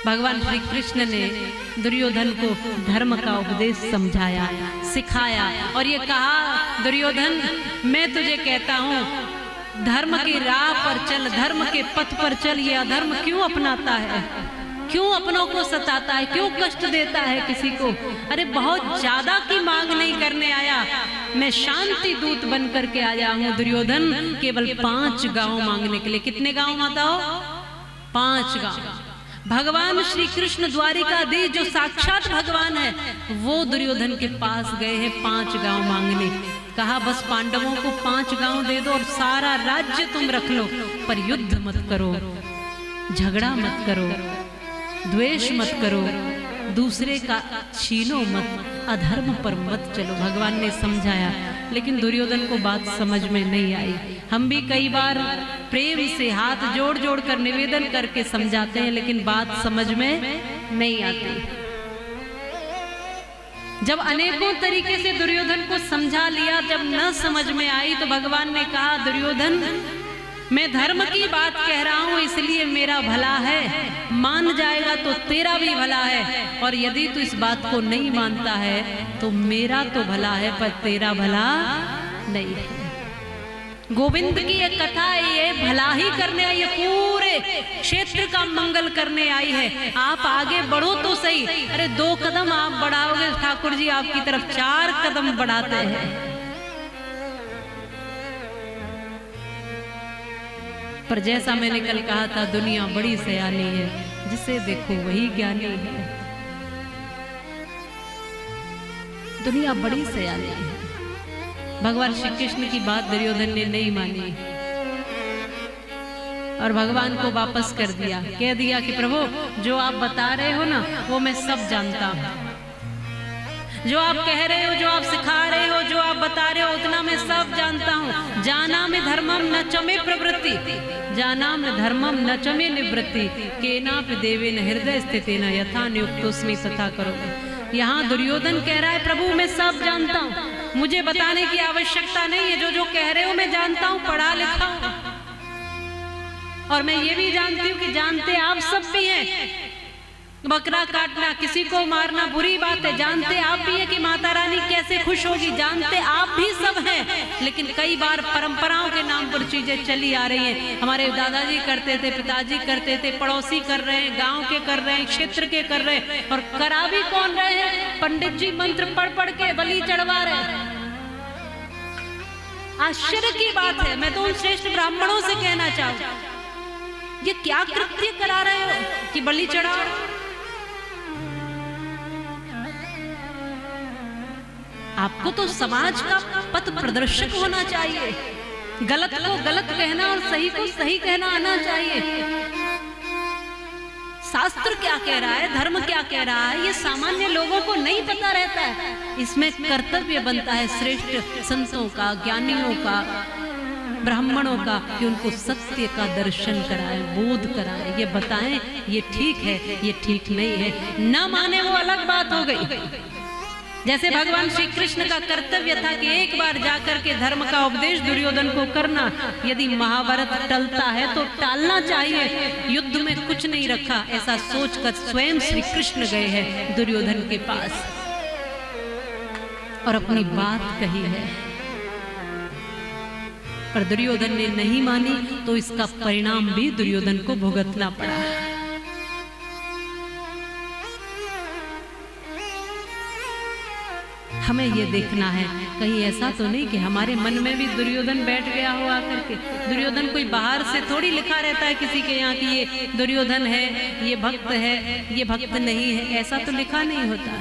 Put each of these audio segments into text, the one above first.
भगवान श्री कृष्ण ने दुर्योधन को धर्म का उपदेश समझाया, सिखाया और ये कहा, दुर्योधन मैं तुझे कहता हूँ धर्म की राह पर चल, धर्म के पथ पर चल। ये अधर्म क्यों अपनाता है, क्यों अपनों को सताता है, क्यों कष्ट देता है किसी को? अरे बहुत ज्यादा की मांग नहीं करने आया, मैं शांति दूत बन करके आया हूँ दुर्योधन, केवल 5 गांव मांगने के लिए। कितने गांव माता हो? 5 गांव। भगवान श्री कृष्ण द्वारिकाधीश जो साक्षात भगवान है वो दुर्योधन के पास गए हैं 5 गांव मांगने। कहा बस पांडवों को 5 गांव दे दो और सारा राज्य तुम रख लो, पर युद्ध मत करो, झगड़ा मत करो, द्वेष मत करो, दूसरे का छीनो मत, अधर्म पर मत चलो। भगवान ने समझाया, लेकिन दुर्योधन को बात समझ में नहीं आई। हम भी कई बार प्रेम से हाथ जोड़ जोड़ कर निवेदन करके समझाते हैं, लेकिन बात समझ में नहीं आती। जब अनेकों तरीके से दुर्योधन को समझा लिया, जब न समझ में आई तो भगवान ने कहा, दुर्योधन मैं धर्म की बात कह रहा हूं इसलिए मेरा भला है, मान जाएगा तो तेरा भी भला है, और यदि तू इस बात को नहीं मानता है तो मेरा तो भला है पर तेरा भला नहीं है। गोविंद की एक कथा है, ये भला ही करने आई है, पूरे क्षेत्र का मंगल करने आई है। आप आगे बढ़ो तो सही, अरे 2 कदम आप बढ़ाओगे ठाकुर जी आपकी तरफ 4 कदम बढ़ाते हैं। पर जैसा मैंने कल कहा था, दुनिया बड़ी सयानी है, जिसे देखो वही ज्ञानी है। दुनिया बड़ी सयानी है। भगवान श्री कृष्ण की बात दुर्योधन ने नहीं मानी और भगवान को वापस कर दिया, कह दिया कि प्रभु जो आप बता रहे हो ना वो मैं सब जानता हूं, जो आप कह रहे हो, जो आप सिखा रहे हो, जो आप बता रहे हो उतना मैं सब जानता हूँ। जाना में धर्मम न चमे प्रवृत्ति, जाना में धर्मम न चमे निवृत्ति, केनापि देवेन हृदय स्थितेन यथा नियुक्तोस्मि तथा करोमि। यहाँ दुर्योधन कह रहा है प्रभु मैं सब जानता हूँ, मुझे बताने की आवश्यकता नहीं है, जो कह रहे हो मैं जानता हूँ, पढ़ा लिखा हूँ, और मैं ये भी जानती हूँ कि जानते आप सब भी हैं, बकरा काटना, किसी को मारना बुरी बात है, जानते आप भी है कि माता रानी कैसे खुश होगी, जानते आप भी सब हैं। लेकिन कई बार परंपराओं के नाम पर चीजें चली आ रही हैं। हमारे दादाजी करते थे, पिताजी करते थे, पड़ोसी कर रहे हैं, गांव के कर रहे हैं, क्षेत्र के कर रहे हैं, और करा भी कौन रहे हैं? पंडित जी मंत्र पढ़ पढ़ के बलि चढ़वा रहे हैं। आश्चर्य की बात है। मैं तो उन श्रेष्ठ ब्राह्मणों से कहना चाहूं, ये क्या कृत्य करा रहे हो कि बलि चढ़ाओ? आपको तो समाज का पथ प्रदर्शक होना चाहिए, गलत को गलत कहना और सही को सही कहना आना चाहिए। शास्त्र क्या कह रहा है, धर्म क्या कह रहा है, ये सामान्य लोगों को नहीं पता रहता है। इसमें कर्तव्य बनता है श्रेष्ठ संतों का, ज्ञानियों का, ब्राह्मणों का, कि उनको सत्य का दर्शन कराएं, बोध कराएं, ये बताएं ये ठीक है, ये ठीक नहीं है। न माने वो अलग बात हो गई। जैसे भगवान श्री कृष्ण का कर्तव्य था कि एक बार जाकर के धर्म का उपदेश दुर्योधन को करना। यदि महाभारत टलता है तो टालना चाहिए, युद्ध में कुछ नहीं रखा, ऐसा सोचकर स्वयं श्री कृष्ण गए हैं दुर्योधन के पास और अपनी बात कही है। पर दुर्योधन ने नहीं मानी तो इसका परिणाम भी दुर्योधन को भुगतना पड़ा। हमें ये देखना है कहीं ऐसा तो नहीं कि हमारे मन में भी दुर्योधन बैठ गया हो आकर के। दुर्योधन कोई बाहर से थोड़ी लिखा रहता है किसी के यहाँ कि ये दुर्योधन है, ये भक्त है, ये भक्त नहीं है, ऐसा तो लिखा नहीं होता।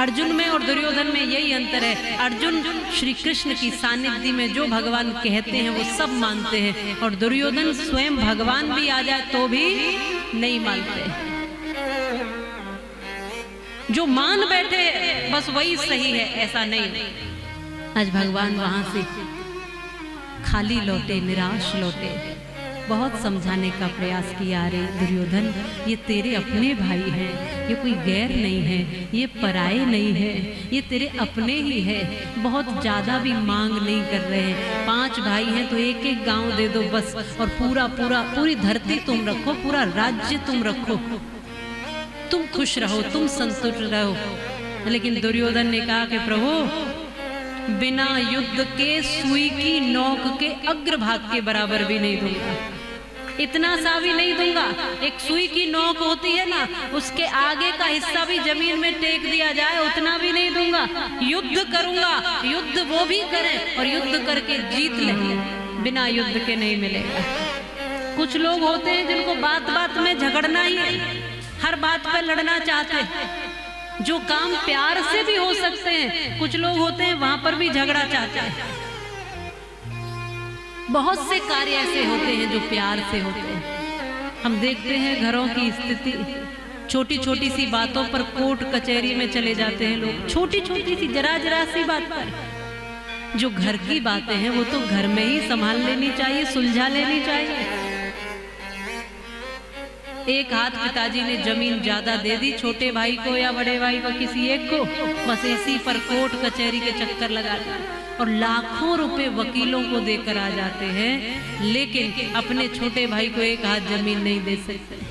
अर्जुन में और दुर्योधन में यही अंतर है। अर्जुन श्री कृष्ण की सानिध्य में जो भगवान कहते हैं वो सब मानते हैं, और दुर्योधन स्वयं भगवान भी आ जाए तो भी नहीं मानते। जो मान बैठे बस वही सही है, ऐसा नहीं। आज भगवान वहां से खाली लौटे, निराश लौटे। बहुत समझाने का प्रयास किया, अरे दुर्योधन ये तेरे अपने भाई हैं, ये कोई गैर नहीं है, ये पराए नहीं है, ये तेरे अपने ही है, बहुत ज़्यादा भी मांग नहीं कर रहे हैं, 5 भाई हैं तो एक एक गांव दे दो बस, और पूरी धरती तुम रखो, पूरा राज्य तुम रखो, तुम खुश रहो, तुम संतुष्ट रहो। लेकिन दुर्योधन ने कहा कि प्रभु बिना युद्ध के सुई की नोक के अग्रभाग के बराबर भी नहीं दूंगा, इतना सा भी नहीं दूंगा। एक सुई की नोक होती है ना, उसके आगे का हिस्सा भी जमीन में टेक दिया जाए उतना भी नहीं दूंगा। युद्ध करूंगा, युद्ध वो भी करें और युद्ध करके जीत लें, बिना युद्ध के नहीं मिलेगा। कुछ लोग होते हैं जिनको बात बात में झगड़ना ही है, हर बात पर लड़ना चाहते हैं, जो काम प्यार से भी हो सकते हैं, कुछ लोग होते हैं वहां पर भी झगड़ा चाहते हैं। बहुत से कार्य ऐसे होते हैं जो प्यार से होते हैं। हम देखते हैं घरों की स्थिति, छोटी छोटी सी बातों पर कोर्ट कचहरी में चले जाते हैं लोग, छोटी छोटी सी जरा सी बात पर। जो घर की बातें हैं वो तो घर में ही संभाल लेनी चाहिए, सुलझा लेनी चाहिए। एक हाथ पिताजी ने जमीन ज्यादा दे दी छोटे भाई को या बड़े भाई को, किसी एक को, बस इसी पर कोर्ट कचहरी के चक्कर लगा दिए और लाखों रुपए वकीलों को देकर आ जाते हैं, लेकिन अपने छोटे भाई को एक हाथ जमीन नहीं दे सकते।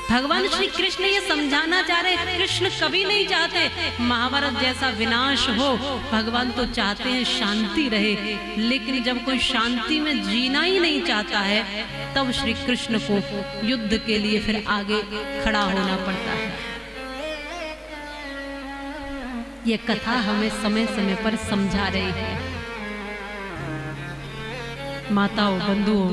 भगवान श्री कृष्ण ये समझाना चाह रहे, कृष्ण कभी नहीं चाहते महाभारत जैसा विनाश हो, भगवान तो चाहते हैं शांति रहे। लेकिन जब कोई शांति में जीना ही नहीं चाहता है, तब श्री कृष्ण को युद्ध के लिए फिर आगे खड़ा होना पड़ता है। ये कथा हमें समय समय पर समझा रही है। माताओं, बंधुओं,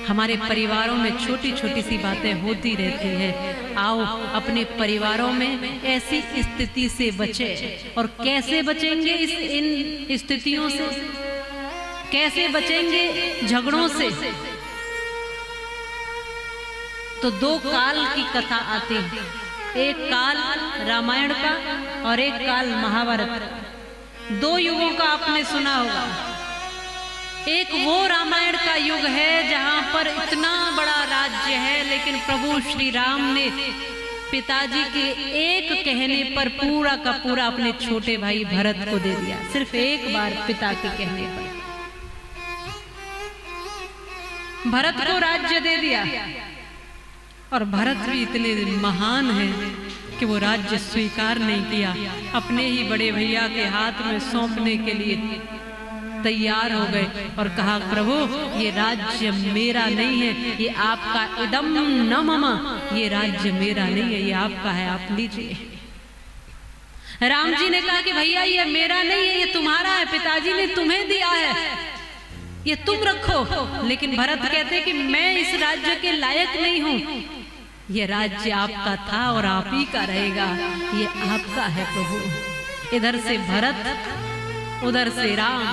हमारे परिवारों में छोटी छोटी सी बातें होती रहती हैं। आओ अपने परिवारों में ऐसी स्थिति से बचें। और कैसे बचेंगे इन स्थितियों से, कैसे बचेंगे झगड़ों से? तो 2 काल की कथा आती है, एक काल रामायण का और एक काल महाभारत। 2 युगों का आपने सुना होगा। एक वो रामायण का युग है जहां पर इतना बड़ा राज्य है, लेकिन प्रभु श्री राम ने पिताजी के एक कहने पर पूरा का पूरा अपने छोटे भाई भरत को दे दिया। सिर्फ एक बार पिता के कहने पर भरत को राज्य दे दिया। और भरत भी इतने महान हैं कि वो राज्य स्वीकार नहीं किया, अपने ही बड़े भैया के हाथ में सौंपने के लिए तैयार हो गए और कहा, प्रभु ये राज्य मेरा नहीं है, ये आपका, इदम न मम, ये राज्य मेरा नहीं है, ये आपका है, आप लीजिए। राम जी ने कहा कि भैया ये मेरा नहीं है, ये तुम्हारा है, पिताजी ने तुम्हें दिया है, ये तुम रखो। लेकिन भरत कहते कि मैं इस राज्य के लायक नहीं हूं, ये राज्य आपका था और आप ही का रहेगा, ये आपका है प्रभु। इधर से भरत, उधर से राम,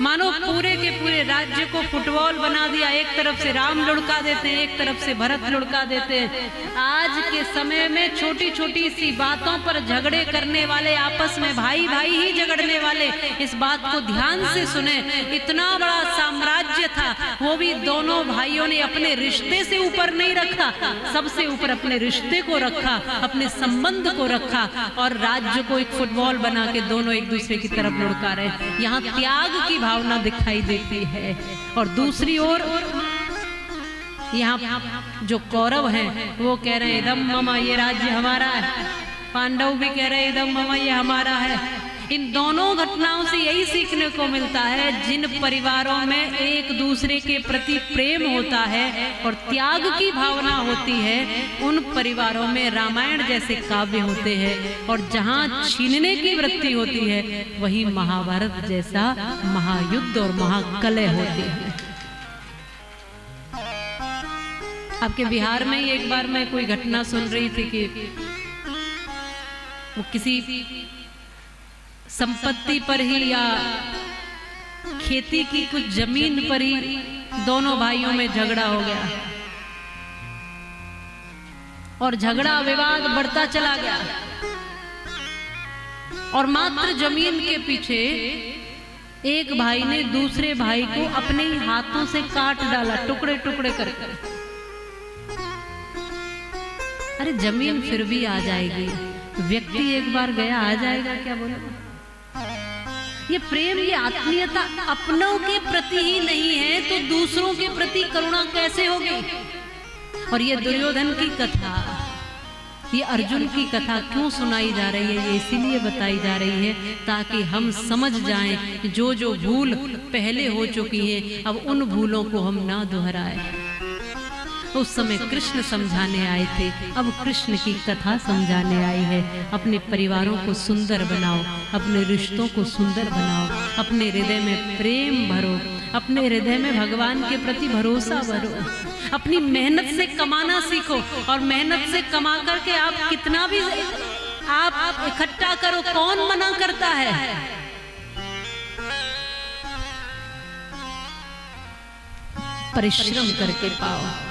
मानो पूरे के पूरे राज्य को फुटबॉल बना दिया। एक तरफ से राम लुढ़का देते हैं, एक तरफ से भरत लुढ़का देते हैं। आज के समय में छोटी छोटी सी बातों पर झगड़े करने वाले, आपस में भाई भाई ही झगड़ने वाले, इस बात को ध्यान से सुने। इतना बड़ा साम्राज्य था, वो भी दोनों भाइयों ने अपने रिश्ते से ऊपर नहीं रखा, सबसे ऊपर अपने रिश्ते को रखा, अपने संबंध को रखा, और राज्य को एक फुटबॉल बना के दोनों एक दूसरे की तरफ लुढ़का रहे। यहाँ त्याग की भावना दिखाई देती है। और दूसरी ओर यहाँ जो कौरव हैं वो कह रहे हैं इदम मम, ये राज्य हमारा है। पांडव भी कह रहे हैं इदम मम, ये हमारा है। इन दोनों घटनाओं से यही सीखने को मिलता है, जिन परिवारों में एक दूसरे के प्रति प्रेम होता है और त्याग की भावना होती है, उन परिवारों में रामायण जैसे काव्य होते हैं। और जहां छीनने की वृत्ति होती है, वही महाभारत जैसा महायुद्ध और महाकलह होती है। आपके बिहार में एक बार मैं कोई घटना सुन रही थी कि वो किसी संपत्ति पर ही या खेती की कुछ जमीन पर ही दोनों भाइयों में झगड़ा हो गया और झगड़ा विवाद बढ़ता चला गया। और मात्र जमीन के पीछे एक भाई ने दूसरे भाई को अपने ही हाथों से काट डाला, टुकड़े टुकड़े करके। अरे जमीन फिर भी आ जाएगी, व्यक्ति एक बार गया आ जाएगा क्या? बोलो, ये प्रेम, ये आत्मीयता अपनों के प्रति ही नहीं है तो दूसरों के प्रति करुणा कैसे होगी? और ये दुर्योधन की कथा, ये अर्जुन की कथा क्यों सुनाई जा रही है? ये इसीलिए बताई जा रही है ताकि हम समझ जाएं जो जो भूल पहले हो चुकी है, अब उन भूलों को हम ना दोहराएं। उस समय कृष्ण समझाने आए थे, अब कृष्ण की कथा समझाने आई है। अपने परिवारों को सुंदर बनाओ, अपने रिश्तों को सुंदर बनाओ, अपने हृदय में प्रेम भरो, अपने हृदय में भगवान के प्रति भरोसा भरो, अपनी मेहनत से कमाना सीखो। और मेहनत से कमा करके आप कितना भी आप इकट्ठा करो, कौन मना करता है? परिश्रम करके पाओ।